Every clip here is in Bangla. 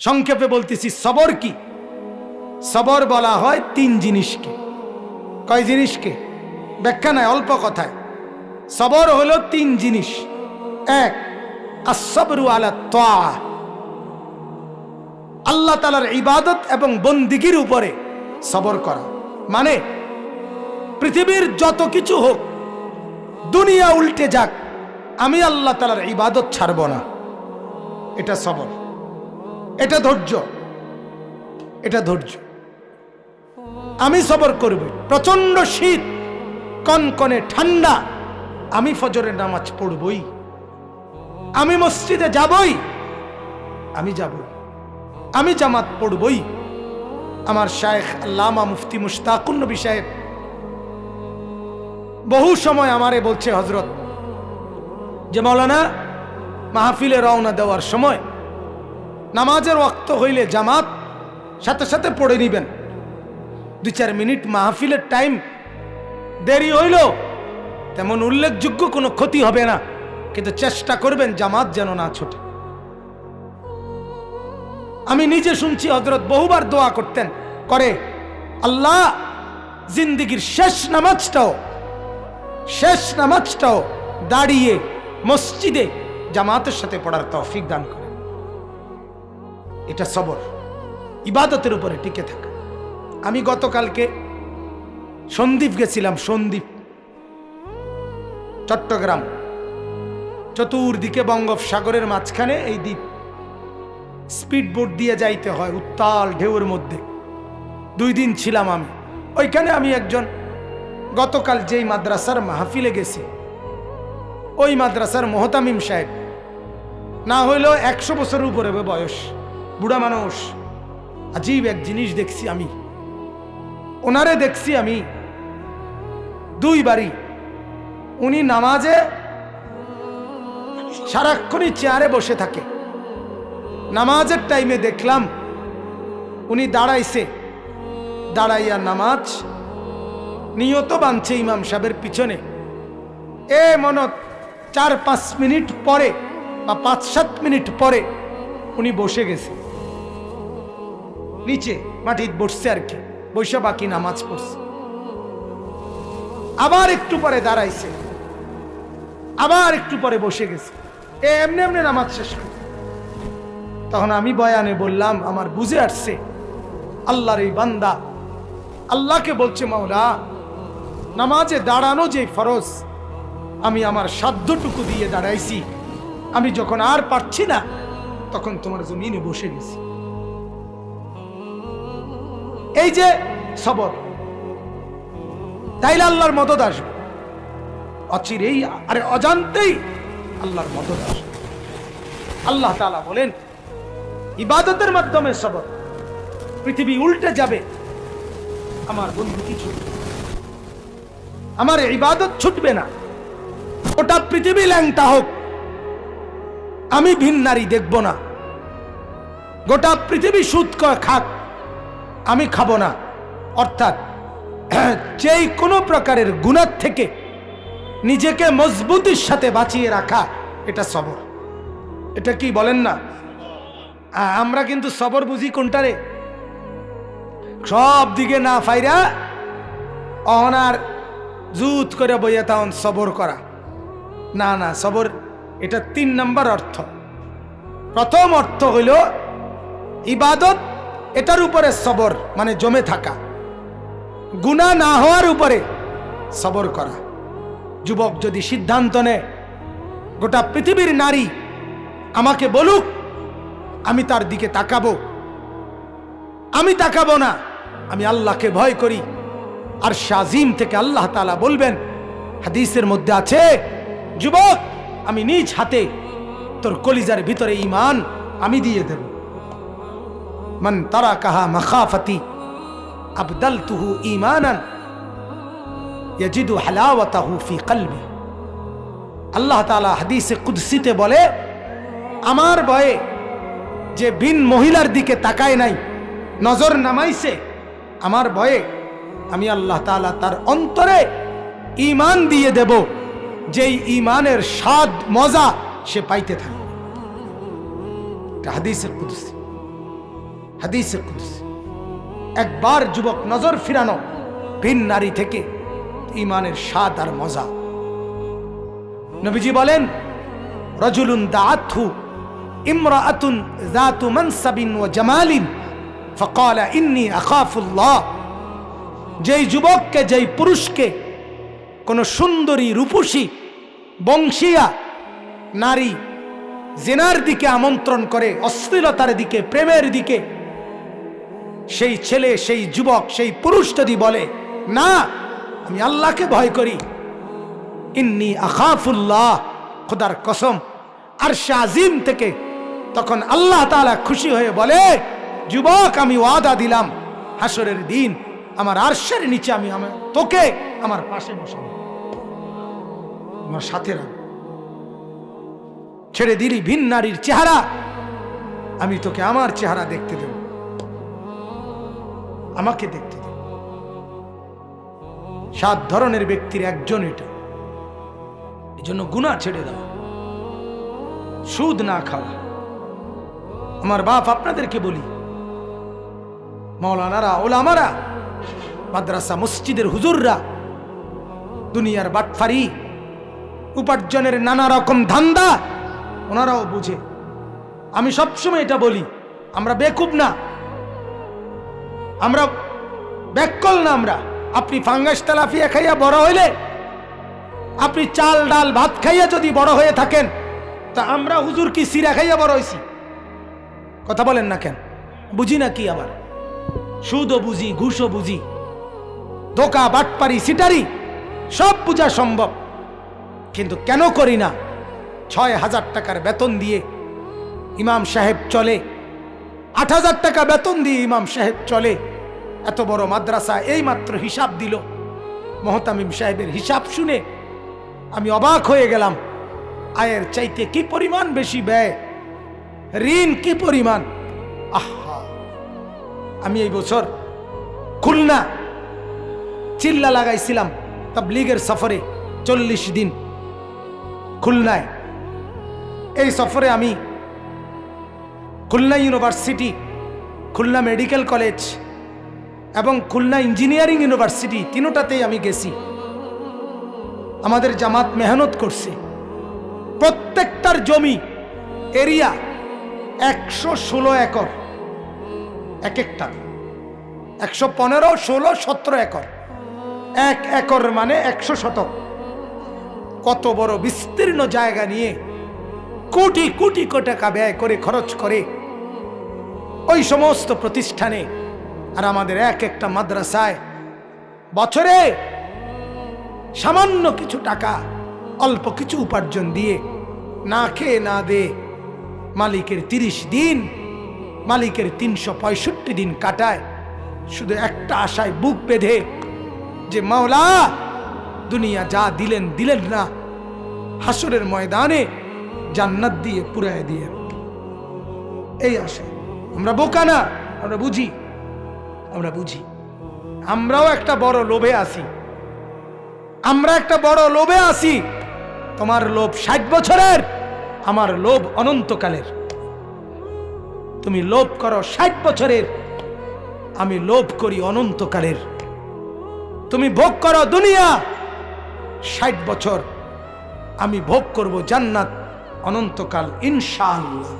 সংক্ষেপে বলতেছি সবর কি। সবর বলা হয় তিন জিনিসকে। কয় জিনিসকে? ব্যাখ্যা নাই, অল্প কথায়। সবর হলো তিন জিনিস। এক, আসসাবরু আলা তাআ, আল্লাহ তাআলার ইবাদত এবং বন্দিগির উপরে সবর করা। মানে পৃথিবীর যত কিছু হোক, দুনিয়া উল্টে যাক, আমি আল্লাহ তাআলার ইবাদত ছাড়ব না। এটা সবর, এটা ধৈর্য, এটা ধৈর্য। আমি সবর করব। প্রচন্ড শীত, কনকনে ঠান্ডা, আমি ফজরের নামাজ পড়বই, আমি মসজিদে যাবই, আমি যাব, আমি জামাত পড়বই। আমার শায়েখ আল্লামা মুফতি মুশতাকুন নবী সাহেব বহু সময় আমারে বলছে, হযরত, যে মাওলানা, মাহফিলে রওনা দেওয়ার সময় নামাজের ওয়াক্ত হইলে জামাত সাথে সাথে পড়ে নিবেন। 2-4 মিনিট মাহফিলের টাইম দেরি হইল, তেমন উল্লেখযোগ্য কোনো ক্ষতি হবে না, কিন্তু চেষ্টা করবেন জামাত যেন না ছোটে। আমি নিজে শুনছি হযরত বহুবার দোয়া করতেন, করে, আল্লাহ জিন্দেগীর শেষ নামাজটাও দাঁড়িয়ে মসজিদে জামাতের সাথে পড়ার তৌফিক দান করে। এটা সবর, ইবাদতের উপরে টিকে থাকা। আমি গতকালকে সন্দ্বীপ গেছিলাম, সন্দ্বীপ, চট্টগ্রাম, চতুর্দিকে বঙ্গোপসাগরের মাঝখানে এই দ্বীপ। স্পিড বোট দিয়ে যাইতে হয় উত্তাল ঢেউয়ের মধ্যে। 2 দিন ছিলাম আমি ওইখানে। আমি একজন গতকাল যেই মাদ্রাসার মাহফিলে গেছি, ওই মাদ্রাসার মোহতামিম সাহেব, না হইলেও 100 বছরের উপরে বয়স, বুড়া মানুষ। আজীব এক জিনিস দেখছি আমি, ওনারে দেখছি আমি 2 বারই। উনি নামাজে সারাক্ষণই চেয়ারে বসে থাকে। নামাজের টাইমে দেখলাম উনি দাঁড়াইছে, দাঁড়াইয়া নামাজ নিয়ত বাঁধছে ইমাম সাহেবের পিছনে। মনে 4-5 মিনিট পরে বা 5-7 মিনিট পরে উনি বসে গেছে, নিচে মাটিতে বসছে আর কি, বসে বাকি নামাজ পড়ছে। আবার একটু পরে দাঁড়াইছে, আবার একটু পরে বসে গেছে। এমনি এমনি নামাজ শেষ করে। তখন আমি বয়ানে বললাম, আমার বুঝে আসছে আল্লাহর এই বান্দা আল্লাহকে বলছে, মাওলা, নামাজে দাঁড়ানো যে ফরজ, আমি আমার সাধ্যটুকু দিয়ে দাঁড়াইছি, আমি যখন আর পারছি না তখন তোমার জমিনে বসে গেছি। এই যে সবর, তাইলে আল্লাহর মদদ আসবে অচিরেই, আরে অজান্তেই আল্লাহর মদদ আসবে। আল্লাহ তাআলা বলেন, ইবাদতের মাধ্যমে সবর। পৃথিবী উল্টে যাবে, আমার বন্ধু কি ছুটবে? আমার ইবাদত ছুটবে না। ওটা পৃথিবী ল্যাংটা হোক, আমি ভিন্নারি দেখব না। গোটা পৃথিবী সুদ খাক, আমি খাবো না। অর্থাৎ যেই কোনো প্রকারের গুনাহ থেকে নিজেকে মজবুতির সাথে বাঁচিয়ে রাখা, এটা সবর। এটা কি বলেন না? আমরা কিন্তু সবর বুঝি কোনটারে? সব দিকে না ফাইরা অনার জুত করে বইয়া তখন সবর করা। না না, সবর এটা 3 নম্বর অর্থ। প্রথম অর্থ হইল ইবাদত, এটার উপরে সবর মানে জমে থাকা, গুনাহ না হওয়ার উপরে সবর করা। যুবক যদি সিদ্ধান্ত নেয়, গোটা পৃথিবীর নারী আমাকে বলুক, আমি তার দিকে তাকাবো, আমি তাকাবো না, আমি আল্লাহকে ভয় করি। আর শাজিম থেকে আল্লাহ তাআলা বলবেন, হাদিসের মধ্যে আছে, যুবক, আমি নিজ হাতে তোর কলিজার ভিতরে ঈমান আমি দিয়ে দেব। মান তারাকাহা মাখাফাতি আবদালতুহু ঈমানান ইয়াজিদু হালাওয়াতাহু ফি কলবি। আল্লাহ তাআলা হাদিসে কুদসিতে বলে, আমার ভয়ে যে বিন মহিলার দিকে তাকায় নাই, নজর নামাইছে, আমার ভয়ে আমি আল্লাহ তাআলা তার অন্তরে ঈমান দিয়ে দেব, যেই ঈমানের স্বাদ মজা সে পাইতে থাকে। হাদিসের কুদসি। হাদিসে কুদসি। একবার যুবক নজর ফিরানো ভিন নারী থেকে ঈমানের স্বাদ আর মজা। নবীজি বলেন, রাজুলুন দাআতহু ইমরাআতুন যাতু মানসাবিন ওয়া জামালিন ফাকালা ইন্নী আখাফুল্লাহ। যেই যুবককে, যেই পুরুষকে কোন সুন্দরী, রূপসী, বংশীয়া নারী জিনার দিকে আমন্ত্রণ করে, অশ্লীলতার দিকে, প্রেমের দিকে, সেই ছেলে, সেই যুবক, সেই পুরুষ যদি বলে, না আমি আল্লাহকে ভয় করি, ইন্নী আখাফুল্লাহ, খোদার কসম, আরশে আজিম থেকে তখন আল্লাহ তাআলা খুশি হয়ে বলে, যুবক আমি ওয়াদা দিলাম হাসরের দিন আমার আরশের নিচে আমি তোকে আমার পাশে বসাবো, আমার সাথে রাখবো। ছেড়ে দিলি ভিন নারীর চেহারা, আমি তোকে আমার চেহারা দেখতে দেব, আমাকে দেখতে দেব। 7 ধরনের ব্যক্তির একজন এটা। এই জন্য গুনাহ ছেড়ে দাও, সুদ না খাওয়া। আমার বাপ আপনাদেরকে বলি, মাওলানারা, ওলামারা, মাদ্রাসা মসজিদের হুজুররা, দুনিয়ার বাটফারি, উপার্জনের নানা রকম ধান্দা ওনারাও বুঝে। আমি সবসময় এটা বলি, আমরা বেকুব না, আমরা ব্যাককল না। আমরা, আপনি ফাঙ্গাস তেলাপিয়া খাইয়া বড় হইলে, আপনি চাল ডাল ভাত খাইয়া যদি বড় হয়ে থাকেন, তা আমরা হুজুর কি সিরা খাইয়া বড় হয়েছি? কথা বলেন না কেন? বুঝি না কি? আবার সুদও বুঝি, ঘুষও বুঝি, ধোকা, বাটপারি, সিটারি সব বুঝা সম্ভব, কিন্তু কেন করি না? 6,000 টাকার বেতন দিয়ে ইমাম সাহেব চলে, 8,000 টাকা বেতন দিয়ে ইমাম সাহেব চলে। এত বড় মাদ্রাসা এই মাত্র হিসাব দিল, মোহতামিম সাহেবের হিসাব শুনে আমি অবাক হয়ে গেলাম। আয়ের চাইতে কি পরিমাণ বেশি ব্যয়, ঋণ কি পরিমাণ। আহা, আমি এই বছর খুলনা চিল্লা লাগাইছিলাম তাবলীগের সফরে, 40 দিন খুলনায়। এই সফরে আমি Khulna university, Khulna medical college এবং খুলনা ইঞ্জিনিয়ারিং ইউনিভার্সিটি, তিনোটাতেই আমি গেছি। আমাদের জামাত মেহনত করছে। প্রত্যেকটার জমি এরিয়া 116 একর, এক একটা 115, 16, 17 একর। 1 একর মানে 100 শতক। কত বড় বিস্তীর্ণ জায়গা নিয়ে কোটি কোটি টাকা ব্যয় করে, খরচ করে ওই সমস্ত প্রতিষ্ঠানে। আর আমাদের এক একটা মাদ্রাসায় বছরে সামান্য কিছু টাকা, অল্প কিছু উপার্জন দিয়ে না খেয়ে না দে মালিকের 30 দিন, মালিকের 365 দিন কাটায় শুধু একটা আশায় বুক বেঁধে যে মাওলা দুনিয়া যা দিলেন দিলেন না, হাসরের ময়দানে জান্নাত দিয়ে পুরায় দিয়ে। এই আশা। আমরা বোকা না, আমরা বুঝি, আমরা বুঝি। আমরাও একটা বড় লোভে আছি, আমরা একটা বড় লোভে আছি। তোমার লোভ 60 বছরের, আমার লোভ অনন্তকালের। তুমি লোভ করো 60 বছরের, আমি লোভ করি অনন্তকালের। তুমি ভোগ করো দুনিয়া 60 বছর, আমি ভোগ করব জান্নাত অনন্তকাল, ইনশাআল্লাহ,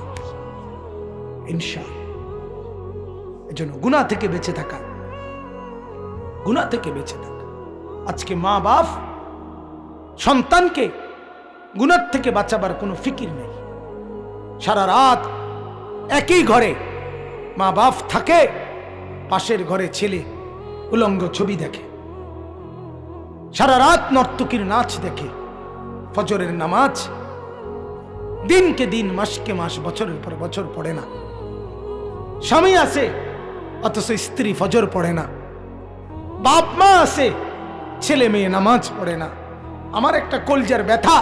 ইনশাআল্লাহ। এজন্য গুনাহ থেকে বেঁচে থাকা, গুনাহ থেকে বেঁচে থাকা। আজকে মা বাপ সন্তানকে গুনাহ থেকে বাঁচাবার কোনো ফিকির নেই। সারা রাত একই ঘরে মা বাপ থাকে, পাশের ঘরে ছেলে উলঙ্গ ছবি দেখে, সারা রাত নর্তকীর নাচ দেখে, ফজরের নামাজ দিনকে দিন, মাসকে মাস, বছরের পর বছর পড়ে না। স্বামী আছে অথচ স্ত্রী ফজর পড়ে না। বাপ মা আছে, ছেলে মেয়ে নামাজ পড়ে না। আমার একটা কলজার ব্যথা,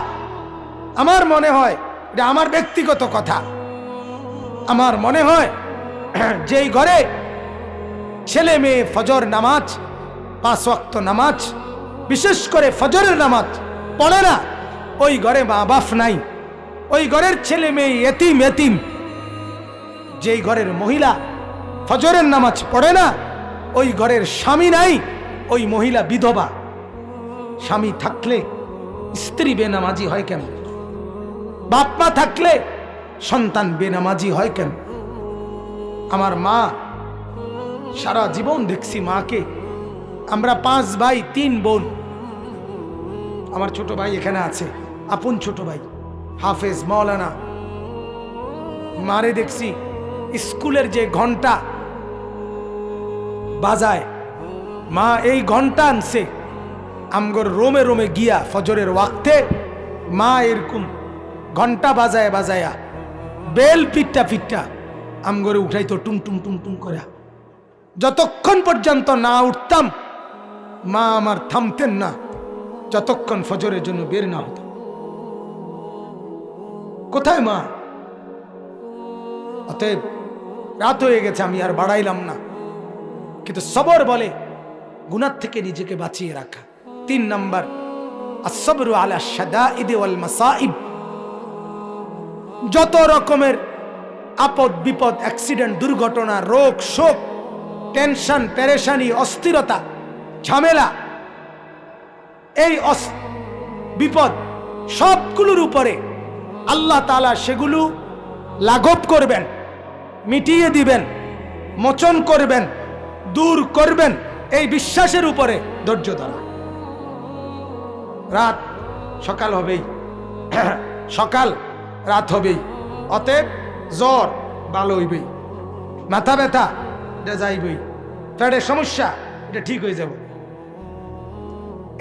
আমার মনে হয় এটা আমার ব্যক্তিগত কথা, আমার মনে হয় যেই ঘরে ছেলে মেয়ে ফজর নামাজ, 5 ওয়াক্ত নামাজ, বিশেষ করে ফজরের নামাজ পড়ে না, ওই ঘরে মা বাপ নাই, ওই ঘরের ছেলে মেয়ে এতিম এতিম। যেই ঘরের মহিলা ফজরের নামাজ পড়ে না, ওই ঘরের স্বামী নাই, ওই মহিলা বিধবা। স্বামী থাকলে স্ত্রী বেনামাজি হয় কেন? বাপ মা থাকলে সন্তান বেনামাজি হয় কেন? আমার মা, সারা জীবন দেখছি মাকে। আমরা 5 ভাই 3 বোন। আমার ছোট ভাই এখানে আছে, আপন ছোট ভাই হাফেজ মাওলানা। মারে দেখছি স্কুলের যে ঘন্টা বাজায়, মা এই ঘন্টা আনছে আমগর রোমে রোমে গিয়া ফজরের ওয়াক্তে মা এরকম ঘন্টা বাজায় বাজায়া বেল পিট্টা পিট্টা আমগরে উঠাইতো টুম টুম টুম টুম করে। যতক্ষণ পর্যন্ত না উঠতাম মা আমার থামতেন না, যতক্ষণ ফজরের জন্য বের না হতো। কোথায় মা? অতএব রাত হয়ে গেছে, আমি আর বাড়াইলাম না। কিন্তু সবর বলে গুনাহ থেকে নিজেকে বাঁচিয়ে রাখা। 3 নাম্বার, আসবরু আলা শাদাইদ ওয়াল মাসাইব। যত রকমের আপদ বিপদ, অ্যাক্সিডেন্ট, দুর্ঘটনা, রোগ শোক, টেনশন, পেরেশানি, অস্থিরতা, ঝামেলা, এই বিপদ সবগুলোর উপরে আল্লাহ তাআলা সেগুলো লাঘব করবেন, মিটিয়ে দিবেন, মোচন করবেন, দূর করবেন, এই বিশ্বাসের উপরে ধৈর্য ধরা। রাত সকাল হবেই, সকাল রাত হবেই। অতএব জ্বর ভালো হইবেই, মাথা ব্যথা এটা যাইবেই, পেটের সমস্যা এটা ঠিক হয়ে যাব।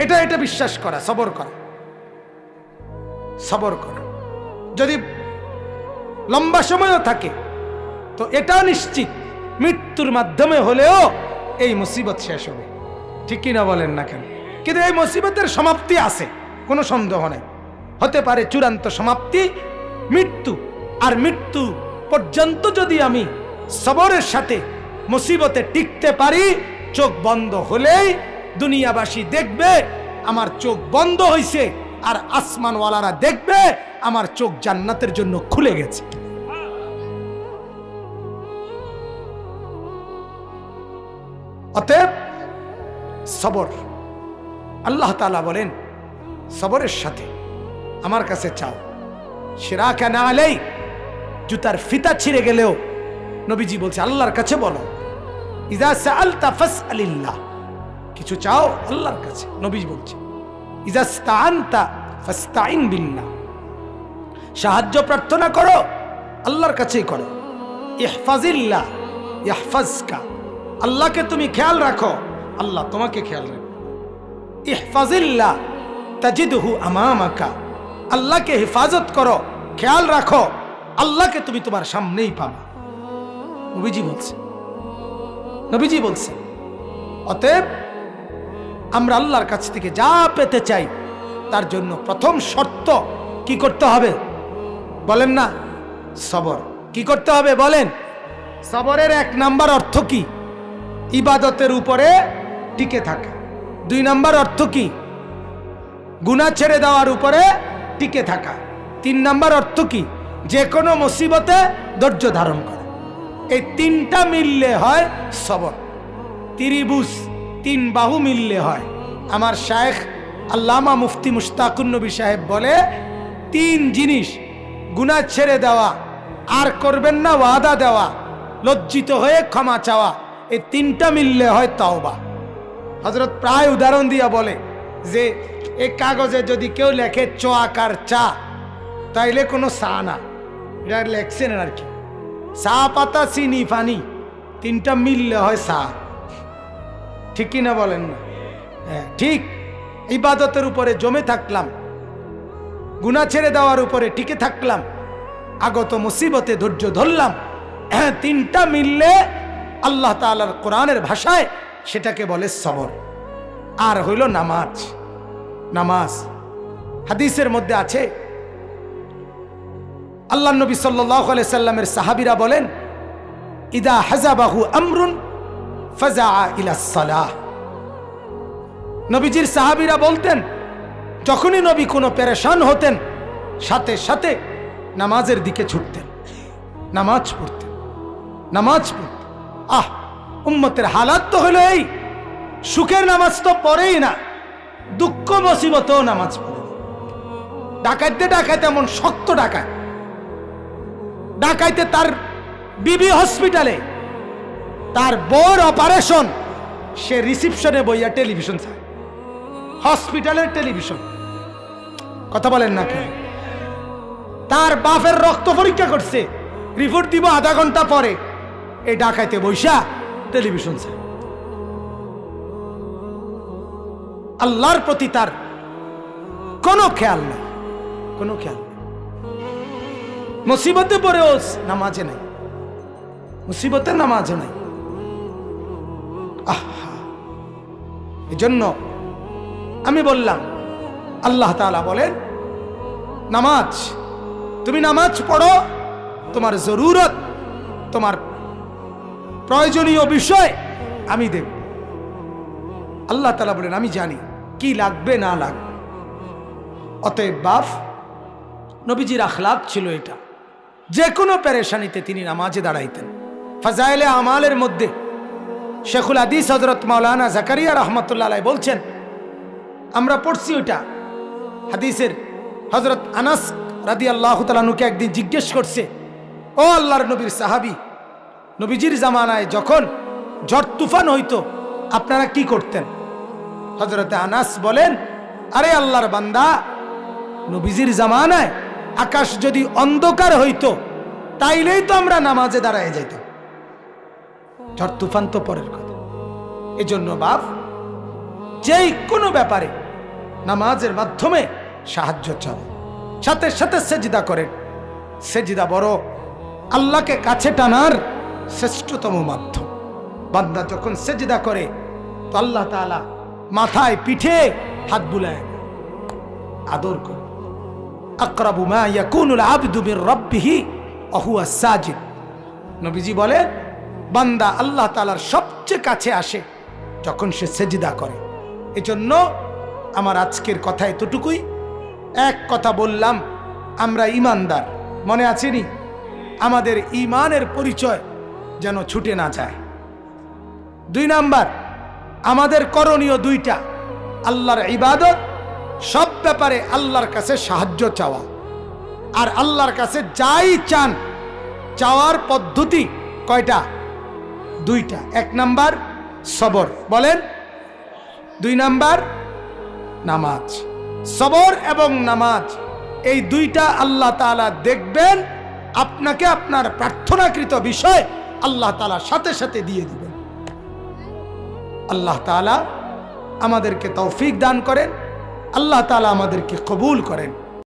এটা বিশ্বাস করা, সবর করা, সবর করা। যদি লম্বা সময়ও থাকে তো এটাও নিশ্চিত মৃত্যুর মাধ্যমে হলেও এই মুসিবত শেষ হবে। ঠিক কিনা বলেন না কেন? কিন্তু এই মুসিবতের সমাপ্তি আছে, কোনো সন্দেহ নেই। হতে পারে চূড়ান্ত সমাপ্তি মৃত্যু। আর মৃত্যু পর্যন্ত যদি আমি সবরের সাথে মুসিবতে টিকতে পারি, চোখ বন্ধ হলেই দুনিয়াবাসী দেখবে আমার চোখ বন্ধ হয়েছে, আর আসমানওয়ালারা দেখবে আমার চোখ জান্নাতের জন্য খুলে গেছে। অতএব সবর, আল্লাহ তাআলা বলেন সবরের সাথে আমার কাছে চাও। শিরাকা না আলাই, জুতার ফিতা ছিঁড়ে গেলেও নবীজি বলছে আল্লাহর কাছে বলো। ইযা সাআলতা ফাসআলিল্লাহ, কিছু চাও আল্লাহর কাছে। নবীজি বলছে ইযা ইসতাআনতা ফাসতাইন বিল্লাহ, সাহায্য প্রার্থনা করো আল্লাহর কাছেই করো। ইহফাজিল্লাহ ইয়াহফাজকা, আল্লাহকে তুমি খেয়াল রাখো আল্লাহ তোমাকে খেয়াল রাখবে। ইহফাজিল্লাহ তাজিদহু আমামাকা, আল্লাহকে হেফাজত করো, খেয়াল রাখো, আল্লাহকে তুমি তোমার সামনেই পাবা। নবীজি বলছে, নবীজি বলছে। অতএব আমরা আল্লাহর কাছ থেকে যা পেতে চাই তার জন্য প্রথম শর্ত কি করতে হবে বলেন না? সবর। কি করতে হবে বলেন? সবরের 1 নাম্বার অর্থ কি? ইবাদতের উপরে টিকে থাকা। 2 নাম্বার অর্থ কি? গুনাহ ছেড়ে দেওয়ার উপরে টিকে থাকা। 3 নাম্বার অর্থ কি? যে কোনো মুসিবতে ধৈর্য ধারণ করা। এই 3টা মিললে হয় সবর। ত্রিভুজ, 3 বাহু মিললে হয়। আমার শায়েখ আল্লামা মুফতি মুশতাকুন নবী সাহেব বলে 3 জিনিস, গুনাহ ছেড়ে দেওয়া, আর করবেন না ওয়াদা দেওয়া, লজ্জিত হয়ে ক্ষমা চাওয়া, এই 3টা মিললে হয় তাওবা। হযরত প্রায় উদাহরণ দিয়া বলে যে এই কাগজে যদি কেউ লেখে চ আকার চা, তাইলে কোনো চা না, এটা লেখছেন আর কি। চা পাতা চিনি পানি 3টা মিললে হয় চা। ঠিক কিনা বলেন না? হ্যাঁ ঠিক। ইবাদতের উপরে জমে থাকলাম, গুনাহ ছেড়ে দেওয়ার উপরে টিকে থাকলাম, আগত মুসিবতে ধৈর্য ধরলাম, 3টা মিললে আল্লাহ তাআলার কোরআনের ভাষায় সেটাকে বলে সবর। আর হইল নামাজ। নামাজ হাদিসের মধ্যে আছে, আল্লাহ নবী সাল্লাল্লাহু আলাইহি সাল্লামের সাহাবীরা বলেন ইদা হাযাবাহু আমরুন ফাজআ ইলাস সালাহ। নবীজির সাহাবীরা বলতেন যখনই নবী কোনো পেরেশান হতেন সাথে সাথে নামাজের দিকে ছুটতেন, নামাজ পড়তেন, নামাজ পড়তেন। উম্মতের হালাত তো হলো এই, সুখের নামাজ তো পড়েই না, দুঃখ মুসিবতেও নামাজ পড়ে। ডাকাইতে ডাকাইতে এমন শক্ত ডাকায়, ডাকাইতে তার বিবি হসপিটালে, তার বউর অপারেশন, সে রিসিপশনে বইয়া টেলিভিশন চায়, হসপিটালের টেলিভিশন। কথা বলেন না কেন? তার বাপের রক্ত পরীক্ষা করছে, রিপোর্ট দিব আধা ঘন্টা পরে, এই ডাকাইতে বইসা টেলিভিশন চায়। আল্লাহর প্রতি তার কোনো খেয়াল নেই, কোনো খেয়াল নেই। মুসিবতে পড়েও নামাজে নাই, মুসিবতে নামাজে নাই। এই জন্য আমি বললাম, আল্লাহ তাআলা বলেন নামাজ, তুমি নামাজ পড়ো, তোমার জরুরত, তোমার প্রয়োজনীয় বিষয় আমি দেব। আল্লাহ তাআলা বলেন আমি জানি কি লাগবে না লাগবে। অতএব বাপ, নবীজির আখলাক ছিল এটা, যে কোনো পেরেশানিতে তিনি নামাজে দাঁড়াইতেন। ফাজাইলে আমালের মধ্যে শেখুল হাদিস হযরত মাওলানা জাকারিয়া রাহমাতুল্লাহ আলাইহি বলছেন, আমরা পড়ছি ওইটা হাদিসের, হযরত আনাস রাদিয়াল্লাহু তাআলা আনহুকে একদিন জিজ্ঞেস করছে, ও আল্লাহর নবীর সাহাবী, নবীজির জামানায় যখন ঝড় তুফান হইতো আপনারা কি করতেন? হযরত আনাস বলেন, আরে আল্লাহর বান্দা, নবীজির জামানায় আকাশ যদি অন্ধকার হইতো তাইলেই তো আমরা নামাজে দাঁড়ায় যাইতাম, ঝড় তুফান তো পরের কথা। এজন্য বাপ, যেই কোনো ব্যাপারে নামাজের মাধ্যমে সাহায্য চাও, সাথে সাথে সেজদা করেন। সেজদা বড় আল্লাহকে কাছে টানার শ্রেষ্ঠতম মাধ্যম। বান্দা যখন সেজদা করে তো আল্লাহ তাআলা মাথায় পিঠে হাত বুলায়, আদর করে। আকরাবু মা ইয়াকুনুল আবদু মির রাব্বিহি ওয়া হুয়া সাজিদ। নবীজি বলেন, বান্দা আল্লাহ তাআলার সবচেয়ে কাছে আসে যখন সে সেজদা করে। এজন্য আমার আজকের কথা এতটুকুই। এক কথা বললাম, আমরা ঈমানদার, মনে আছেনি? আমাদের ঈমানের পরিচয় যেন ছুটে না যায়। 2 নাম্বার, আমাদের করণীয় 2টা, আল্লাহর ইবাদত, সব ব্যাপারে আল্লাহর কাছে সাহায্য চাওয়া, আর আল্লাহর কাছে যাই চান চাওয়ার পদ্ধতি কয়টা? 2টা। 1 নাম্বার সবর, বলেন। 2 নাম্বার নামাজ। সবর এবং নামাজ, এই 2টা আল্লাহ তাআলা দেখবেন, আপনাকে আপনার প্রার্থনাকৃত বিষয় আল্লাহ তাআলা সাথে সাথে দিয়ে দিবেন। আল্লাহ তাআলা আমাদেরকে তৌফিক দান করেন, আল্লাহ তাআলা আমাদেরকে কবুল করেন।